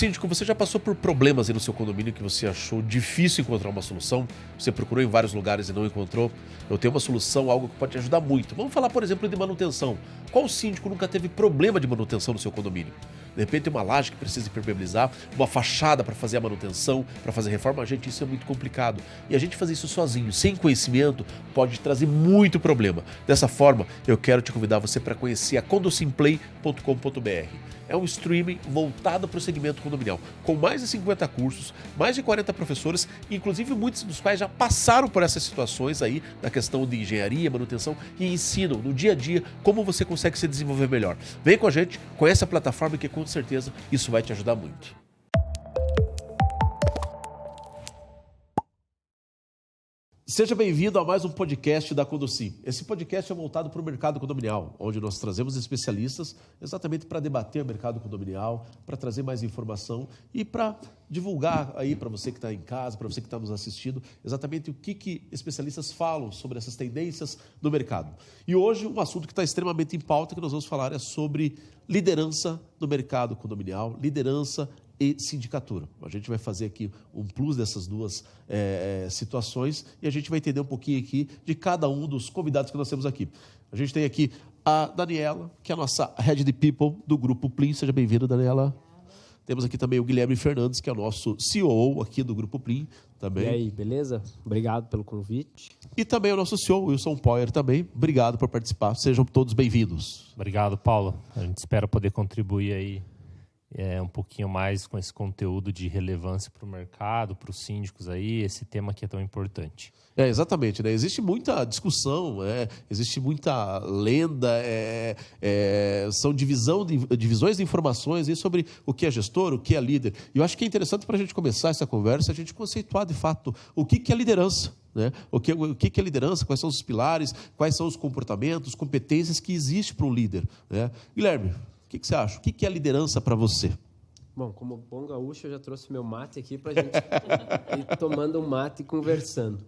Síndico, você já passou por problemas aí no seu condomínio que você achou difícil encontrar uma solução? Você procurou em vários lugares e não encontrou? Eu tenho uma solução, algo que pode te ajudar muito. Vamos falar, por exemplo, de manutenção. Qual síndico nunca teve problema de manutenção no seu condomínio? De repente uma laje que precisa impermeabilizar, uma fachada para fazer a manutenção, para fazer reforma, gente, isso é muito complicado. E a gente fazer isso sozinho, sem conhecimento, pode trazer muito problema. Dessa forma, eu quero te convidar você para conhecer a condosimplay.com.br. É um streaming voltado para o segmento condominial, com mais de 50 cursos, mais de 40 professores, inclusive muitos dos quais já passaram por essas situações aí, na questão de engenharia, manutenção, e ensinam no dia a dia como você consegue se desenvolver melhor. Vem com a gente, conhece a plataforma que com certeza isso vai te ajudar muito. Seja bem-vindo a mais um podcast da Condosim. Esse podcast é voltado para o mercado condominial, onde nós trazemos especialistas exatamente para debater o mercado condominial, para trazer mais informação e para divulgar aí para você que está em casa, para você que está nos assistindo, exatamente o que especialistas falam sobre essas tendências do mercado. E hoje um assunto que está extremamente em pauta que nós vamos falar é sobre liderança no mercado condominial, liderança e sindicatura. A gente vai fazer aqui um plus dessas duas situações e a gente vai entender um pouquinho aqui de cada um dos convidados que nós temos aqui. A gente tem aqui a Daniela, que é a nossa Head de People do Grupo Plim. Seja bem-vinda, Daniela. Temos aqui também o Guilherme Fernandes, que é o nosso COO aqui do Grupo Plim. Também. E aí, beleza? Obrigado pelo convite. E também o nosso CEO, Wilson Poyer, também. Obrigado por participar. Sejam todos bem-vindos. Obrigado, Paulo. A gente espera poder contribuir aí um pouquinho mais com esse conteúdo de relevância para o mercado, para os síndicos aí, esse tema que é tão importante. Exatamente, né? Existe muita discussão, existe muita lenda, são divisões de informações aí sobre o que é gestor, o que é líder. E eu acho que é interessante para a gente começar essa conversa, a gente conceituar de fato o que é liderança. Né? O que é liderança, quais são os pilares, quais são os comportamentos, competências que existem para um líder. Né? Guilherme, o que você acha? O que é liderança para você? Bom, como bom gaúcho, eu já trouxe meu mate aqui para a gente ir tomando um mate e conversando.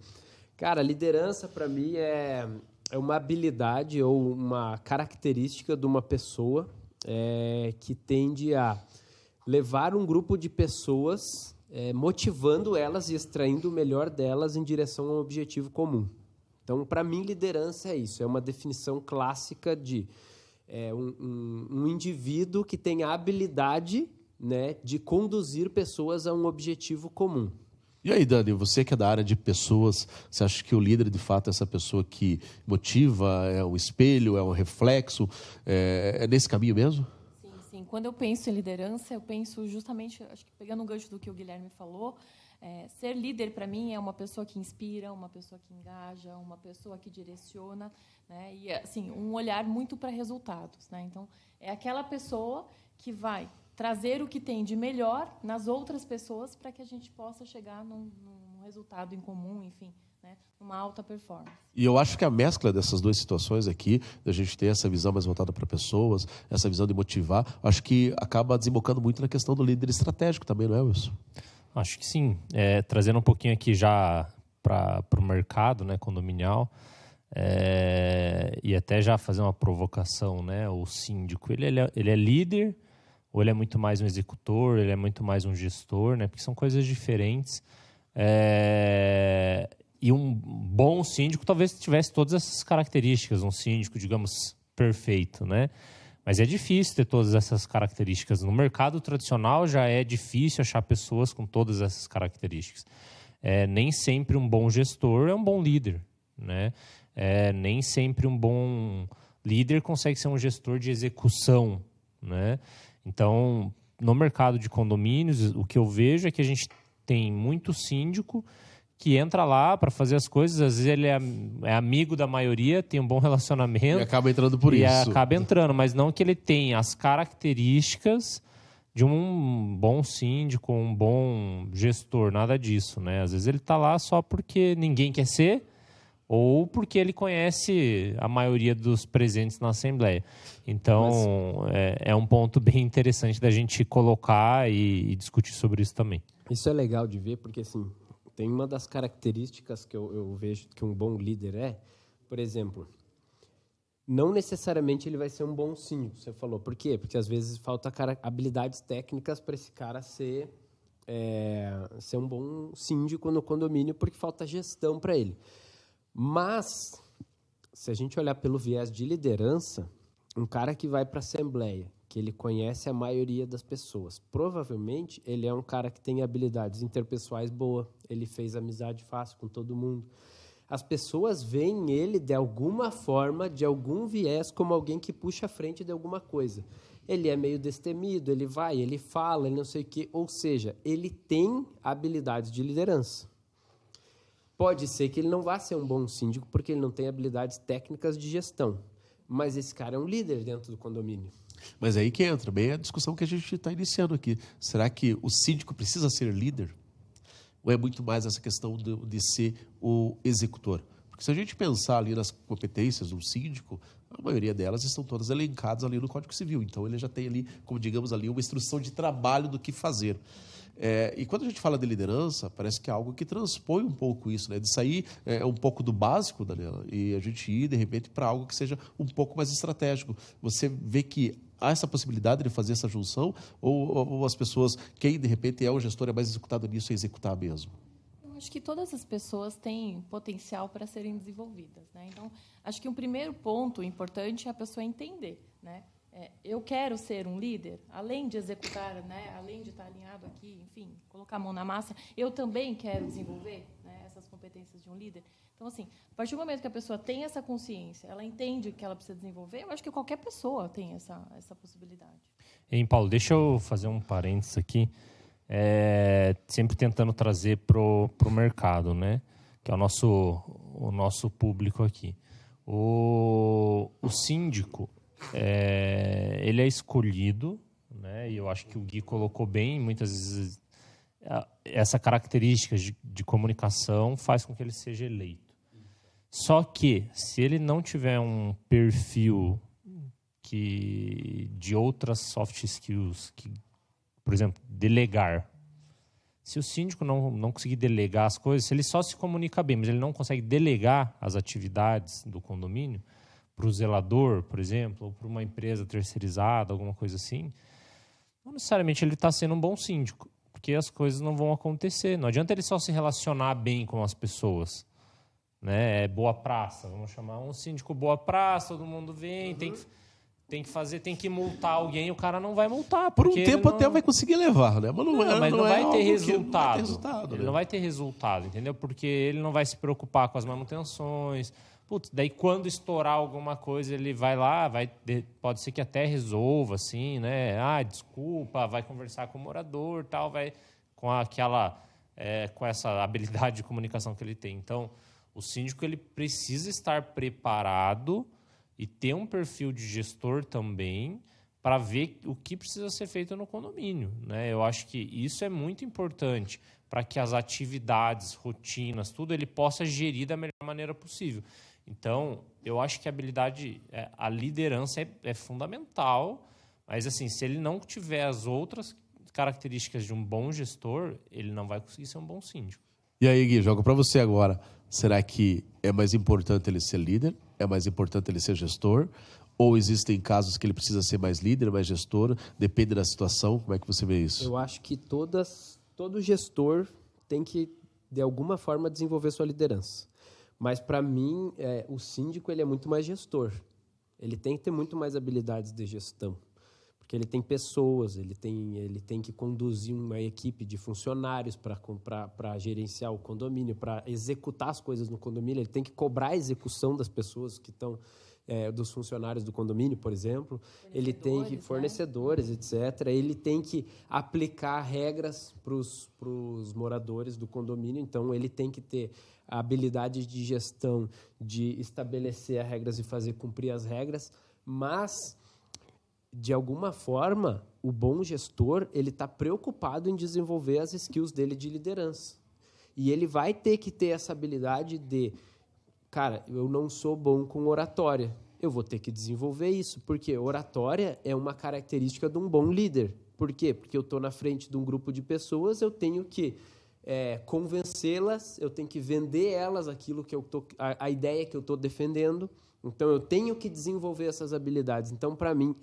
Cara, liderança para mim é uma habilidade ou uma característica de uma pessoa que tende a levar um grupo de pessoas, motivando elas e extraindo o melhor delas em direção a um objetivo comum. Então, para mim, liderança é isso, é uma definição clássica de um indivíduo que tem a habilidade, né, de conduzir pessoas a um objetivo comum. E aí, Dani, você que é da área de pessoas, você acha que o líder, de fato, é essa pessoa que motiva, é um espelho, é um reflexo, é nesse caminho mesmo? Sim. Quando eu penso em liderança, eu penso justamente, acho que pegando um gancho do que o Guilherme falou, ser líder, para mim, é uma pessoa que inspira, uma pessoa que engaja, uma pessoa que direciona, né? E, assim, um olhar muito para resultados. Né? Então, é aquela pessoa que vai trazer o que tem de melhor nas outras pessoas para que a gente possa chegar num resultado em comum, enfim, né? Uma alta performance. E eu acho que a mescla dessas duas situações aqui, da gente ter essa visão mais voltada para pessoas, essa visão de motivar, acho que acaba desembocando muito na questão do líder estratégico também, não é, Wilson? Acho que sim. Trazendo um pouquinho aqui já para o mercado, né, condominial, e até já fazer uma provocação, né? O síndico, ele é líder, ou ele é muito mais um executor, ele é muito mais um gestor, né? Porque são coisas diferentes. E um bom síndico talvez tivesse todas essas características, um síndico, digamos, perfeito, né? Mas é difícil ter todas essas características. No mercado tradicional já é difícil achar pessoas com todas essas características. Nem sempre um bom gestor é um bom líder, né? Nem sempre um bom líder consegue ser um gestor de execução, né? Então, no mercado de condomínios, o que eu vejo é que a gente tem muito síndico que entra lá para fazer as coisas, às vezes ele é amigo da maioria, tem um bom relacionamento. E acaba entrando por isso. E acaba entrando, mas não que ele tenha as características de um bom síndico, um bom gestor, nada disso, né? Às vezes ele está lá só porque ninguém quer ser, ou porque ele conhece a maioria dos presentes na Assembleia. Então, é um ponto bem interessante da gente colocar e discutir sobre isso também. Isso é legal de ver, porque assim, tem uma das características que eu vejo que um bom líder por exemplo, não necessariamente ele vai ser um bom síndico, você falou. Por quê? Porque às vezes falta habilidades técnicas para esse cara ser um bom síndico no condomínio, porque falta gestão para ele. Mas, se a gente olhar pelo viés de liderança, um cara que vai para a assembleia, que ele conhece a maioria das pessoas, provavelmente ele é um cara que tem habilidades interpessoais boas, ele fez amizade fácil com todo mundo. As pessoas veem ele, de alguma forma, de algum viés, como alguém que puxa a frente de alguma coisa. Ele é meio destemido, ele vai, ele fala, ele não sei o quê. Ou seja, ele tem habilidades de liderança. Pode ser que ele não vá ser um bom síndico, porque ele não tem habilidades técnicas de gestão. Mas esse cara é um líder dentro do condomínio. Mas aí que entra bem a discussão que a gente está iniciando aqui. Será que o síndico precisa ser líder? Ou é muito mais essa questão de ser o executor? Porque se a gente pensar ali nas competências do síndico, a maioria delas estão todas elencadas ali no Código Civil. Então, ele já tem ali, como digamos ali, uma instrução de trabalho do que fazer. E quando a gente fala de liderança, parece que é algo que transpõe um pouco isso, né? De sair um pouco do básico, Daniela, e a gente ir, de repente, para algo que seja um pouco mais estratégico. Você vê que há essa possibilidade de fazer essa junção, ou as pessoas, quem de repente é o gestor, é mais executado nisso, é executar mesmo? Eu acho que todas as pessoas têm potencial para serem desenvolvidas, né? Então, acho que um primeiro ponto importante é a pessoa entender, né? Eu quero ser um líder, além de executar, né, além de estar alinhado aqui, enfim, colocar a mão na massa, eu também quero desenvolver, né, essas competências de um líder. Então, assim, a partir do momento que a pessoa tem essa consciência, ela entende que ela precisa desenvolver, eu acho que qualquer pessoa tem essa possibilidade. Hein, Paulo, deixa eu fazer um parênteses aqui, sempre tentando trazer para o mercado, né, que é o nosso público aqui. O síndico, ele é escolhido, né? E eu acho que o Gui colocou bem, muitas vezes essa característica de comunicação faz com que ele seja eleito. Só que, se ele não tiver um perfil de outras soft skills, por exemplo, delegar. Se o síndico não conseguir delegar as coisas, se ele só se comunica bem, mas ele não consegue delegar as atividades do condomínio, para o zelador, por exemplo, ou para uma empresa terceirizada, alguma coisa assim, não necessariamente ele está sendo um bom síndico, porque as coisas não vão acontecer. Não adianta ele só se relacionar bem com as pessoas, né? É boa praça, vamos chamar um síndico boa praça, todo mundo vem, tem que fazer, tem que multar alguém, o cara não vai multar. Por um tempo até vai conseguir levar, né? Mas não vai ter resultado. Ele né? não vai ter resultado, entendeu? Porque ele não vai se preocupar com as manutenções. Putz, daí quando estourar alguma coisa, ele vai lá, pode ser que até resolva, assim, né? Desculpa, vai conversar com o morador, tal, vai com com essa habilidade de comunicação que ele tem. Então, o síndico ele precisa estar preparado e ter um perfil de gestor também para ver o que precisa ser feito no condomínio, né? Eu acho que isso é muito importante para que as atividades, rotinas, tudo ele possa gerir da melhor maneira possível. Então, eu acho que a liderança é fundamental, mas assim, se ele não tiver as outras características de um bom gestor, ele não vai conseguir ser um bom síndico. E aí, Gui, jogo para você agora. Será que é mais importante ele ser líder? É mais importante ele ser gestor? Ou existem casos que ele precisa ser mais líder, mais gestor? Depende da situação. Como é que você vê isso? Eu acho que todo gestor tem que, de alguma forma, desenvolver sua liderança. Mas, para mim, o síndico ele é muito mais gestor. Ele tem que ter muito mais habilidades de gestão. Porque ele tem pessoas, ele tem que conduzir uma equipe de funcionários para gerenciar o condomínio, para executar as coisas no condomínio. Ele tem que cobrar a execução das pessoas que estão, dos funcionários do condomínio, por exemplo. Ele tem que, fornecedores, etc. Ele tem que aplicar regras para os moradores do condomínio. Então, ele tem que ter a habilidade de gestão, de estabelecer as regras e fazer cumprir as regras, mas, de alguma forma, o bom gestor ele está preocupado em desenvolver as skills dele de liderança. E ele vai ter que ter essa habilidade de, cara, eu não sou bom com oratória, eu vou ter que desenvolver isso, porque oratória é uma característica de um bom líder. Por quê? Porque eu estou na frente de um grupo de pessoas, eu tenho que convencê-las, eu tenho que vender elas aquilo que a ideia que eu estou defendendo. Então, eu tenho que desenvolver essas habilidades. Então, para mim,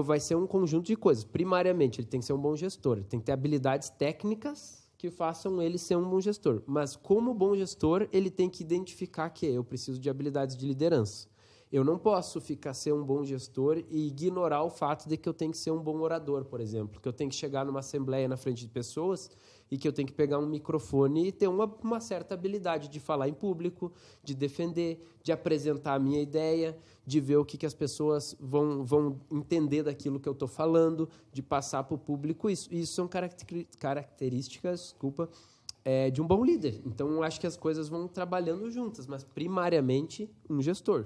vai ser um conjunto de coisas. Primariamente, ele tem que ser um bom gestor. Ele tem que ter habilidades técnicas que façam ele ser um bom gestor. Mas, como bom gestor, ele tem que identificar que eu preciso de habilidades de liderança. Eu não posso ser um bom gestor e ignorar o fato de que eu tenho que ser um bom orador, por exemplo. Que eu tenho que chegar numa assembleia na frente de pessoas e que eu tenho que pegar um microfone e ter uma certa habilidade de falar em público, de defender, de apresentar a minha ideia, de ver o que as pessoas vão entender daquilo que eu estou falando, de passar para o público isso. Isso são características, de um bom líder. Então, eu acho que as coisas vão trabalhando juntas, mas primariamente um gestor.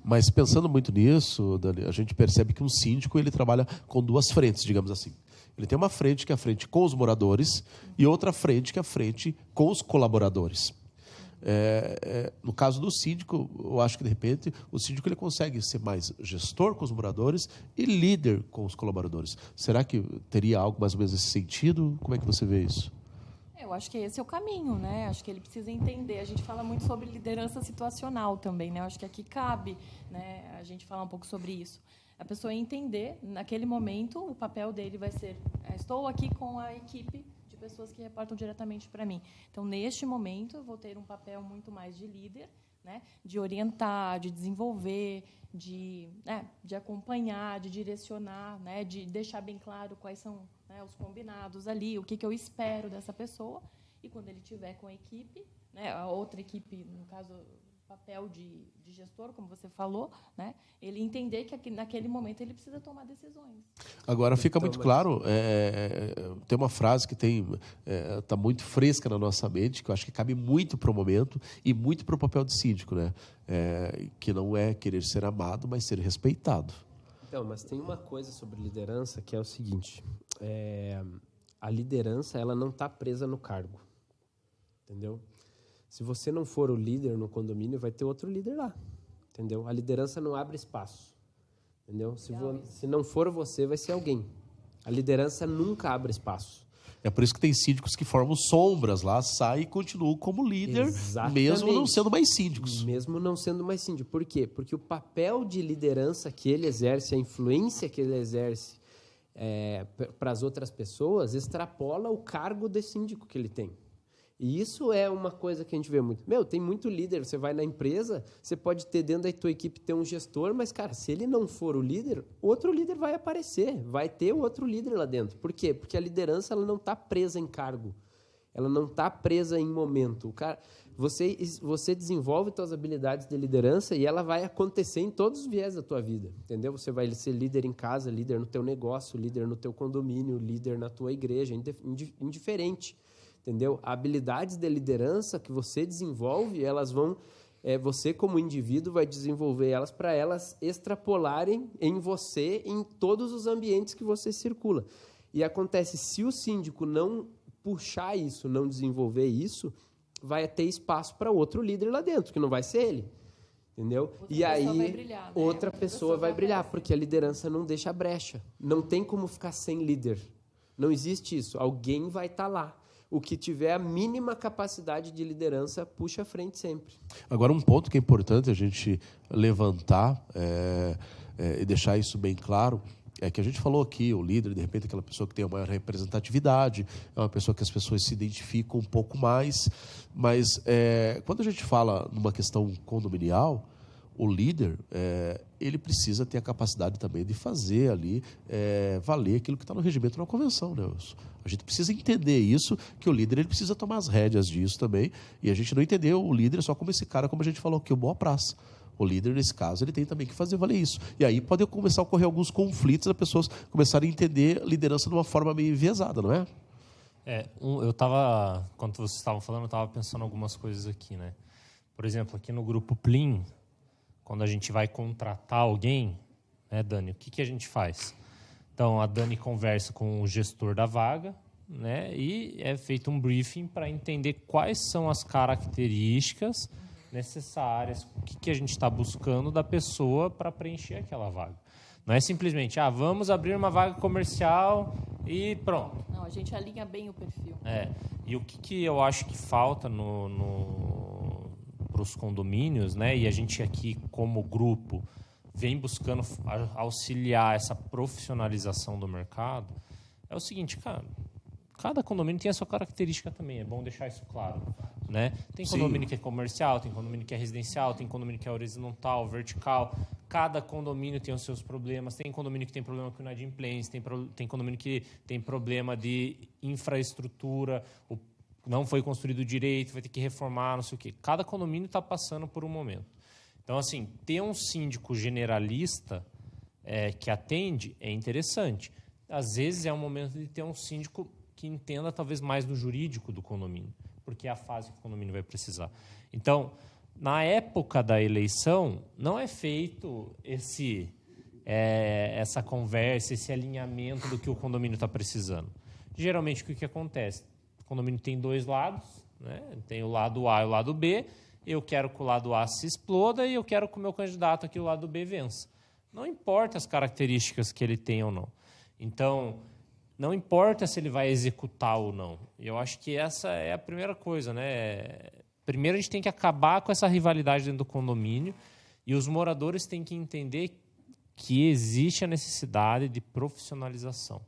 Mas pensando muito nisso, Dani, a gente percebe que um síndico ele trabalha com duas frentes, digamos assim. Ele tem uma frente que é a frente com os moradores e outra frente que é a frente com os colaboradores. No caso do síndico, eu acho que, de repente, o síndico ele consegue ser mais gestor com os moradores e líder com os colaboradores. Será que teria algo mais ou menos nesse sentido? Como é que você vê isso? Eu acho que esse é o caminho, né? Acho que ele precisa entender. A gente fala muito sobre liderança situacional também, né? Eu acho que aqui cabe, né, a gente falar um pouco sobre isso. A pessoa entender, naquele momento, o papel dele vai ser: estou aqui com a equipe de pessoas que reportam diretamente para mim. Então, neste momento, eu vou ter um papel muito mais de líder, né? De orientar, de desenvolver, de acompanhar, de direcionar, né? De deixar bem claro quais são, né, os combinados ali, o que eu espero dessa pessoa. E, quando ele estiver com a equipe, né, a outra equipe, no caso, papel de gestor, como você falou, né, ele entender que naquele momento ele precisa tomar decisões. Agora fica muito claro, tem uma frase que está muito fresca na nossa mente, que eu acho que cabe muito para o momento e muito para o papel de síndico, né? Que não é querer ser amado, mas ser respeitado. Então, mas tem uma coisa sobre liderança que é o seguinte: a liderança ela não está presa no cargo, entendeu? Se você não for o líder no condomínio, vai ter outro líder lá, entendeu? A liderança não abre espaço, entendeu? Se não for você, vai ser alguém. A liderança nunca abre espaço. É por isso que tem síndicos que formam sombras lá, saem e continuam como líder, mesmo não sendo mais síndicos. Mesmo não sendo mais síndico. Por quê? Porque o papel de liderança que ele exerce, a influência que ele exerce para as outras pessoas, extrapola o cargo de síndico que ele tem. E isso é uma coisa que a gente vê muito. Tem muito líder. Você vai na empresa, você pode ter dentro da tua equipe ter um gestor, mas, cara, se ele não for o líder, outro líder vai aparecer. Vai ter outro líder lá dentro. Por quê? Porque a liderança ela não está presa em cargo. Ela não está presa em momento. Você desenvolve suas habilidades de liderança e ela vai acontecer em todos os viés da tua vida. Entendeu? Você vai ser líder em casa, líder no teu negócio, líder no teu condomínio, líder na tua igreja, indiferente. Entendeu? Habilidades de liderança que você desenvolve, elas vão... você, como indivíduo, vai desenvolver elas para elas extrapolarem em você, em todos os ambientes que você circula. E acontece, se o síndico não puxar isso, não desenvolver isso, vai ter espaço para outro líder lá dentro, que não vai ser ele. Entendeu? E aí, outra pessoa vai brilhar, porque a liderança não deixa brecha. Não tem como ficar sem líder. Não existe isso. Alguém vai estar lá. O que tiver a mínima capacidade de liderança puxa à frente sempre. Agora, um ponto que é importante a gente levantar e deixar isso bem claro é que a gente falou aqui, o líder, de repente, aquela pessoa que tem a maior representatividade, é uma pessoa que as pessoas se identificam um pouco mais, mas quando a gente fala numa questão condominial, o líder, ele precisa ter a capacidade também de fazer ali valer aquilo que está no regimento de uma convenção, né? A gente precisa entender isso, que o líder ele precisa tomar as rédeas disso também, e a gente não entendeu o líder só como esse cara, como a gente falou aqui, o boa praça. O líder, nesse caso, ele tem também que fazer valer isso. E aí pode começar a ocorrer alguns conflitos, as pessoas começarem a entender a liderança de uma forma meio enviesada, não é? Quando vocês estavam falando, eu estava pensando algumas coisas aqui, né? Por exemplo, aqui no grupo Plim, quando a gente vai contratar alguém, né, Dani, o que a gente faz? Então, a Dani conversa com o gestor da vaga, né, e é feito um briefing para entender quais são as características necessárias, o que a gente está buscando da pessoa para preencher aquela vaga. Não é simplesmente, vamos abrir uma vaga comercial e pronto. Não, a gente alinha bem o perfil. E o que eu acho que falta para para os condomínios, né? E a gente aqui, como grupo, vem buscando auxiliar essa profissionalização do mercado, é o seguinte, cara, cada condomínio tem a sua característica também, é bom deixar isso claro, né? Tem condomínio que é comercial, tem condomínio que é residencial, tem condomínio que é horizontal, vertical. Cada condomínio tem os seus problemas. Tem condomínio que tem problema com inadimplência, tem condomínio que tem problema de infraestrutura, não foi construído direito, vai ter que reformar, não sei o quê. Cada condomínio está passando por um momento. Então, assim, ter um síndico generalista que atende é interessante. Às vezes é um momento de ter um síndico que entenda talvez mais do jurídico do condomínio, porque é a fase que o condomínio vai precisar. Então, na época da eleição, não é feito essa conversa, esse alinhamento do que o condomínio está precisando. Geralmente, o que acontece? O condomínio tem 2 lados, né? Tem o lado A e o lado B. Eu quero que o lado A se exploda e eu quero que o meu candidato aqui, o lado B, vença. Não importa as características que ele tem ou não. Então, não importa se ele vai executar ou não. Eu acho que essa é a primeira coisa, né? Primeiro, a gente tem que acabar com essa rivalidade dentro do condomínio e os moradores têm que entender que existe a necessidade de profissionalização.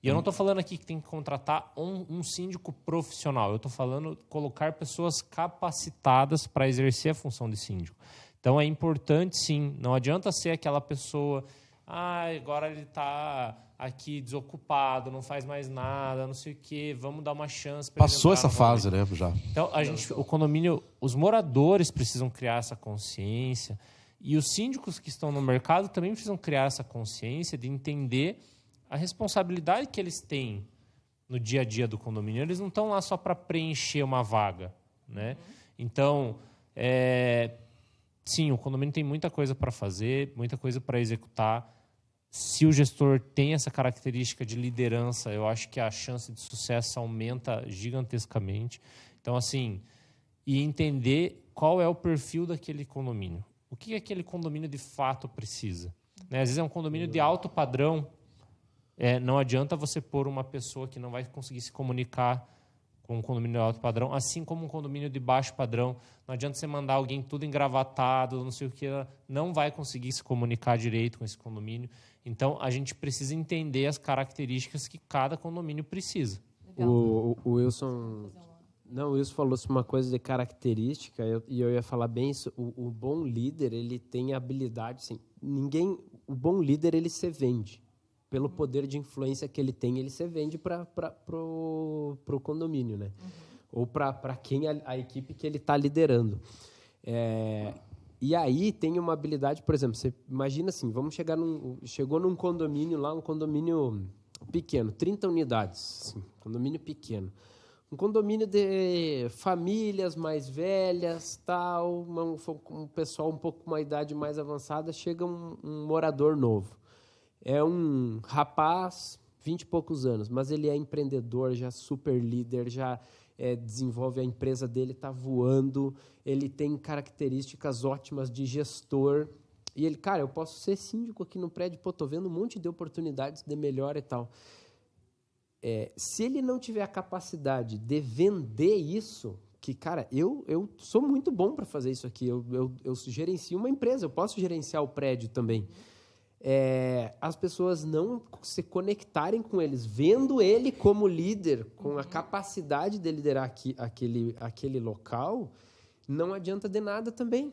E eu não estou falando aqui que tem que contratar um síndico profissional. Eu estou falando colocar pessoas capacitadas para exercer a função de síndico. Então, é importante, sim. Não adianta ser aquela pessoa... agora ele está aqui desocupado, não faz mais nada, não sei o quê, vamos dar uma chance para ele. Passou essa fase, né, já. Então, o condomínio, os moradores precisam criar essa consciência e os síndicos que estão no mercado também precisam criar essa consciência de entender a responsabilidade que eles têm no dia a dia do condomínio. Eles não estão lá só para preencher uma vaga, né? Então, sim, o condomínio tem muita coisa para fazer, muita coisa para executar. Se o gestor tem essa característica de liderança, eu acho que a chance de sucesso aumenta gigantescamente. Então, assim, e entender qual é o perfil daquele condomínio. O que aquele condomínio de fato precisa. Né? Às vezes é um condomínio de alto padrão. Não adianta você pôr uma pessoa que não vai conseguir se comunicar com um condomínio de alto padrão, assim como um condomínio de baixo padrão. Não adianta você mandar alguém tudo engravatado, não sei o que, não vai conseguir se comunicar direito com esse condomínio. Então, a gente precisa entender as características que cada condomínio precisa. O Wilson... Não, o Wilson falou sobre uma coisa de característica, e eu ia falar bem isso. O bom líder, ele tem habilidade... Assim, o bom líder, ele se vende. Pelo poder de influência que ele tem, ele se vende para o condomínio, né? Ou para quem a equipe que ele está liderando. E aí tem uma habilidade, por exemplo, você imagina assim, chegou num condomínio lá, um condomínio pequeno, 30 unidades, assim, condomínio pequeno. Um condomínio de famílias mais velhas, tal, um pessoal um pouco com uma idade mais avançada, chega um morador novo. É um rapaz, 20 e poucos anos, mas ele é empreendedor, já super líder, já desenvolve a empresa dele, está voando, ele tem características ótimas de gestor. E ele, cara, eu posso ser síndico aqui no prédio, estou vendo um monte de oportunidades de melhora e tal. Se ele não tiver a capacidade de vender isso, que, cara, eu sou muito bom para fazer isso aqui, eu gerencio uma empresa, eu posso gerenciar o prédio também. As pessoas não se conectarem com eles, vendo ele como líder, com a capacidade de liderar aquele local, não adianta de nada também.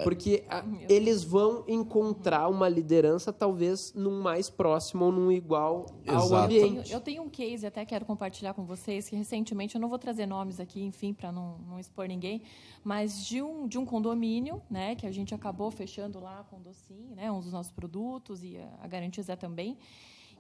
Porque eles vão encontrar uma liderança talvez num mais próximo ou num igual ao ambiente. Eu tenho um case, até quero compartilhar com vocês, que recentemente, eu não vou trazer nomes aqui, enfim, para não expor ninguém, mas de um condomínio, né, que a gente acabou fechando lá com o Docin, né, um dos nossos produtos, e a Garantia Zé também,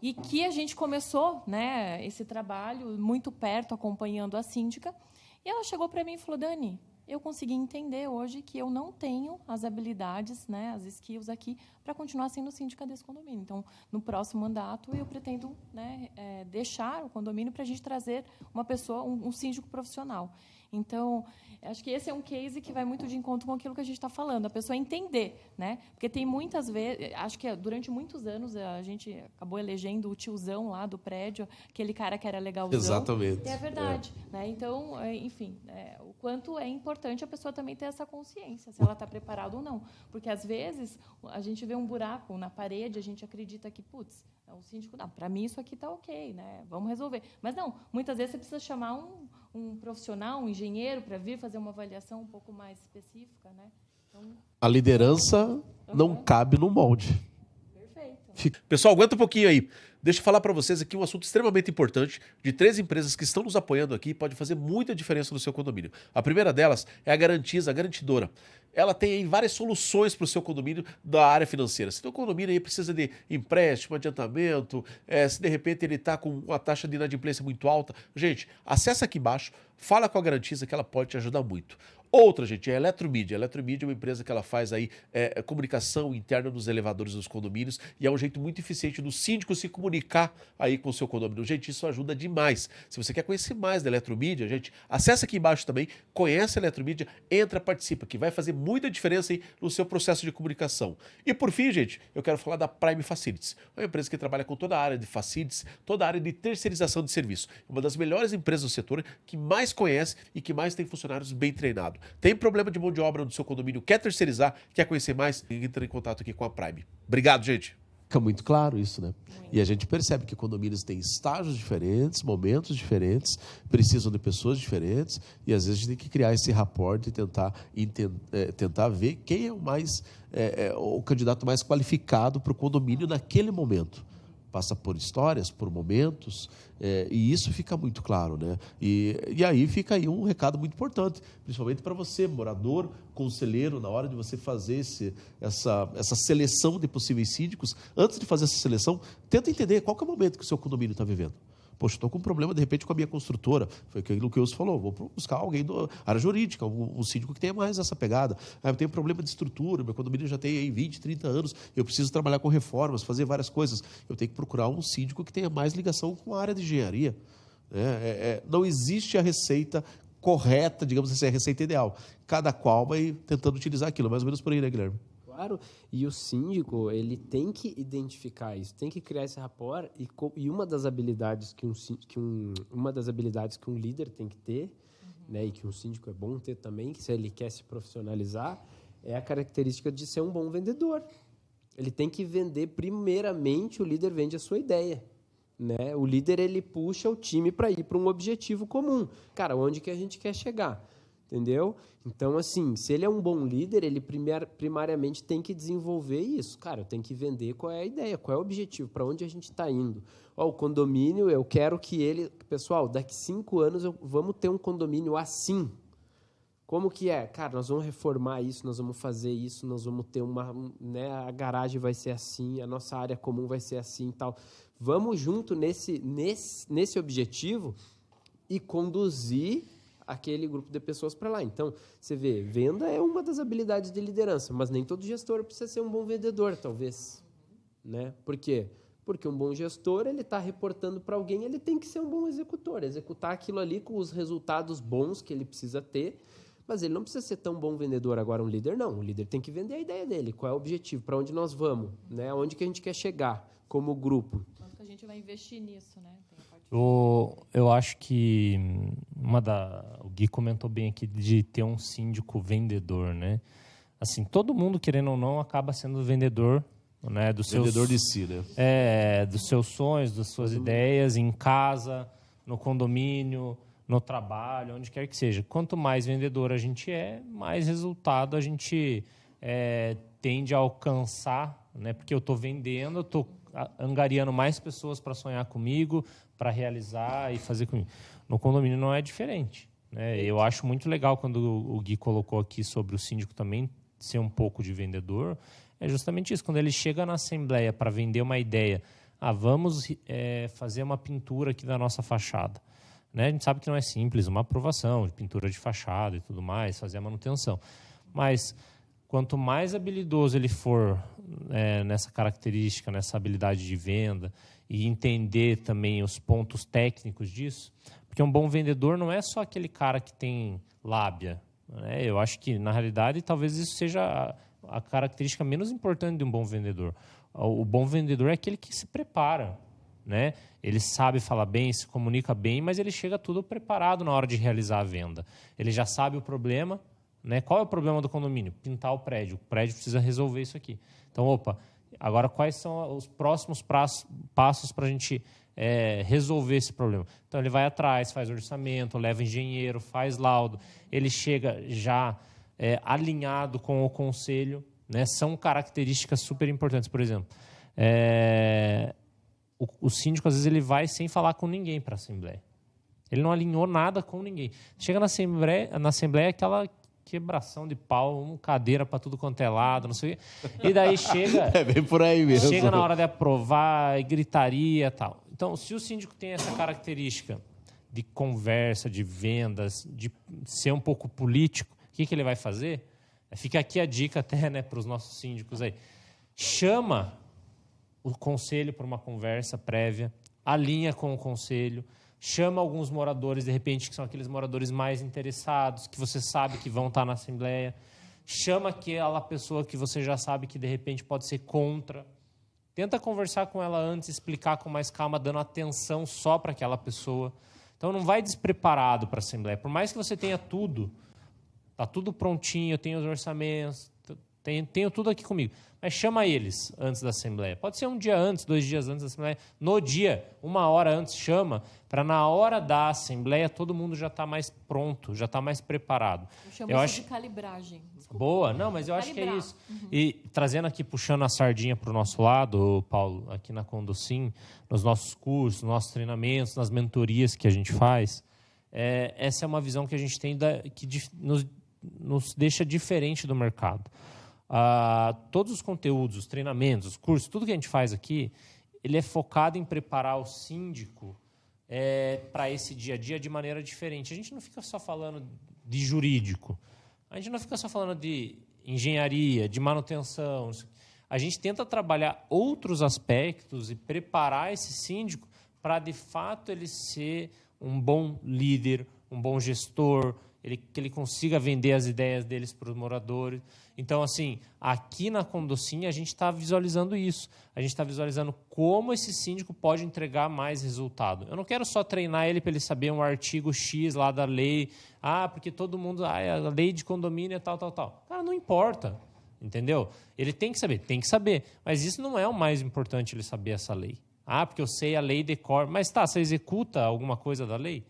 e que a gente começou, né, esse trabalho muito perto, acompanhando a síndica, e ela chegou para mim e falou, Dani, eu consegui entender hoje que eu não tenho as habilidades, né, as skills aqui para continuar sendo síndica desse condomínio. Então, no próximo mandato, eu pretendo, né, deixar o condomínio para a gente trazer uma pessoa, um síndico profissional. Então, acho que esse é um case que vai muito de encontro com aquilo que a gente está falando, a pessoa entender, né? Porque tem muitas vezes, acho que durante muitos anos a gente acabou elegendo o tiozão lá do prédio, aquele cara que era legalzão. Exatamente. E é verdade, né? Então, enfim, o quanto é importante importante a pessoa também ter essa consciência, se ela está preparada ou não. Porque, às vezes, a gente vê um buraco na parede, a gente acredita que, putz, o síndico, não, para mim isso aqui está ok, né? Vamos resolver. Mas, não, muitas vezes você precisa chamar um profissional, um engenheiro, para vir fazer uma avaliação um pouco mais específica, né? Então, A liderança não cabe no molde. perfeito. Pessoal, aguenta um pouquinho aí. Deixa eu falar para vocês aqui um assunto extremamente importante de 3 empresas que estão nos apoiando aqui, pode fazer muita diferença no seu condomínio. A primeira delas é a Garantiza, a garantidora. Ela tem aí várias soluções para o seu condomínio da área financeira. Se o seu condomínio aí precisa de empréstimo, adiantamento, se de repente ele está com uma taxa de inadimplência muito alta, gente, acessa aqui embaixo, fala com a Garantiza que ela pode te ajudar muito. Outra, gente, é a Eletromídia. A Eletromídia é uma empresa que ela faz aí comunicação interna nos elevadores dos condomínios e é um jeito muito eficiente do síndico se comunicar aí com o seu condomínio. Gente, isso ajuda demais. Se você quer conhecer mais da Eletromídia, gente, acessa aqui embaixo também, conhece a Eletromídia, entra, participa, que vai fazer muita diferença aí no seu processo de comunicação. E por fim, gente, eu quero falar da Prime Facilities. É uma empresa que trabalha com toda a área de facilities, toda a área de terceirização de serviço. Uma das melhores empresas do setor que mais conhece e que mais tem funcionários bem treinados. Tem problema de mão de obra no seu condomínio, quer terceirizar, quer conhecer mais? Entra em contato aqui com a Prime. Obrigado, gente. Fica muito claro isso, né? E a gente percebe que condomínios têm estágios diferentes, momentos diferentes, precisam de pessoas diferentes e às vezes a gente tem que criar esse rapport e tentar ver quem é o candidato mais qualificado para o condomínio naquele momento. Passa por histórias, por momentos, e isso fica muito claro, né? E aí fica aí um recado muito importante, principalmente para você, morador, conselheiro, na hora de você fazer essa seleção de possíveis síndicos, antes de fazer essa seleção, tenta entender qual que é o momento que o seu condomínio está vivendo. Poxa, estou com um problema, de repente, com a minha construtora. Foi aquilo que o Wilson falou. Vou buscar alguém da área jurídica, um síndico que tenha mais essa pegada. Eu tenho problema de estrutura, meu condomínio já tem aí 20, 30 anos, eu preciso trabalhar com reformas, fazer várias coisas. Eu tenho que procurar um síndico que tenha mais ligação com a área de engenharia. Não existe a receita correta, digamos assim, a receita ideal. Cada qual vai tentando utilizar aquilo. Mais ou menos por aí, né, Guilherme? Claro, e o síndico, ele tem que identificar isso, tem que criar esse rapport e uma das habilidades que um líder tem que ter, né, e que um síndico é bom ter também, que se ele quer se profissionalizar, é a característica de ser um bom vendedor. Ele tem que vender, primeiramente, o líder vende a sua ideia. Né? O líder, ele puxa o time para ir para um objetivo comum. Cara, onde que a gente quer chegar? Entendeu? Então, assim, se ele é um bom líder, ele primariamente tem que desenvolver isso. Cara, eu tenho que vender qual é a ideia, qual é o objetivo, para onde a gente está indo. O condomínio, eu quero que ele... Pessoal, daqui 5 anos vamos ter um condomínio assim. Como que é? Cara, nós vamos reformar isso, nós vamos fazer isso, nós vamos ter a garagem vai ser assim, a nossa área comum vai ser assim e tal. Vamos junto nesse objetivo e conduzir aquele grupo de pessoas para lá. Então, você vê, venda é uma das habilidades de liderança, mas nem todo gestor precisa ser um bom vendedor, talvez. Né? Por quê? Porque um bom gestor, ele está reportando para alguém, ele tem que ser um bom executor, executar aquilo ali com os resultados bons que ele precisa ter, mas ele não precisa ser tão bom vendedor. Agora, um líder não. O líder tem que vender a ideia dele, qual é o objetivo, para onde nós vamos, né? Onde que a gente quer chegar como grupo. Quanto que a gente vai investir nisso, né? Eu acho que o Gui comentou bem aqui de ter um síndico vendedor, né? Assim, todo mundo, querendo ou não, acaba sendo vendedor, né? Vendedor de si, né? Dos seus sonhos, das suas ideias, em casa, no condomínio, no trabalho, onde quer que seja. Quanto mais vendedor a gente é, mais resultado a gente tende a alcançar, né? Porque eu estou vendendo, eu estou angariando mais pessoas para sonhar comigo, para realizar e fazer comigo. No condomínio não é diferente, né? Eu acho muito legal quando o Gui colocou aqui sobre o síndico também ser um pouco de vendedor. É justamente isso, quando ele chega na assembleia para vender uma ideia, vamos fazer uma pintura aqui da nossa fachada. Né? A gente sabe que não é simples, uma aprovação de pintura de fachada e tudo mais, fazer a manutenção. Mas quanto mais habilidoso ele for nessa característica, nessa habilidade de venda e entender também os pontos técnicos disso, porque um bom vendedor não é só aquele cara que tem lábia. Né? Eu acho que, na realidade, talvez isso seja a característica menos importante de um bom vendedor. O bom vendedor é aquele que se prepara. né? Ele sabe falar bem, se comunica bem, mas ele chega tudo preparado na hora de realizar a venda. Ele já sabe o problema, né? Qual é o problema do condomínio? Pintar o prédio. O prédio precisa resolver isso aqui. Então, agora quais são os próximos passos para a gente resolver esse problema? Então, ele vai atrás, faz orçamento, leva engenheiro, faz laudo. Ele chega já alinhado com o conselho, né? São características super importantes. Por exemplo, o síndico, às vezes, ele vai sem falar com ninguém para a Assembleia. Ele não alinhou nada com ninguém. Chega na Assembleia aquela quebração de pau, cadeira para tudo quanto é lado, não sei o quê. E daí chega... É bem por aí mesmo. Chega na hora de aprovar, gritaria e tal. Então, se o síndico tem essa característica de conversa, de vendas, de ser um pouco político, o que ele vai fazer? Fica aqui a dica até, né, para os nossos síndicos aí. Chama o conselho para uma conversa prévia, alinha com o conselho, chama alguns moradores, de repente, que são aqueles moradores mais interessados, que você sabe que vão estar na Assembleia. Chama aquela pessoa que você já sabe que, de repente, pode ser contra. Tenta conversar com ela antes, explicar com mais calma, dando atenção só para aquela pessoa. Então, não vai despreparado para a Assembleia. Por mais que você tenha tudo, está tudo prontinho, eu tenho os orçamentos, tenho tudo aqui comigo. Mas chama eles antes da Assembleia. Pode ser um dia antes, 2 dias antes da Assembleia. No dia, 1 hora antes, chama, para na hora da Assembleia todo mundo já está mais pronto, já está mais preparado. Eu acho de calibragem. Desculpa. Boa, não, mas eu acho que é isso. Uhum. E trazendo aqui, puxando a sardinha para o nosso lado, Paulo, aqui na Condosim, nos nossos cursos, nos nossos treinamentos, nas mentorias que a gente faz, essa é uma visão que a gente tem que nos deixa diferente do mercado. Todos os conteúdos, os treinamentos, os cursos, tudo que a gente faz aqui, ele é focado em preparar o síndico para esse dia a dia de maneira diferente. A gente não fica só falando de jurídico, a gente não fica só falando de engenharia, de manutenção. A gente tenta trabalhar outros aspectos e preparar esse síndico para, de fato, ele ser um bom líder, um bom gestor, que ele consiga vender as ideias deles para os moradores. Então, assim, aqui na Condosim, a gente está visualizando isso. A gente está visualizando como esse síndico pode entregar mais resultado. Eu não quero só treinar ele para ele saber um artigo X lá da lei. Porque todo mundo... a lei de condomínio é tal, tal, tal. Cara, não importa, entendeu? Ele tem que saber. Mas isso não é o mais importante, ele saber essa lei. Porque eu sei a lei de cor. Mas você executa alguma coisa da lei?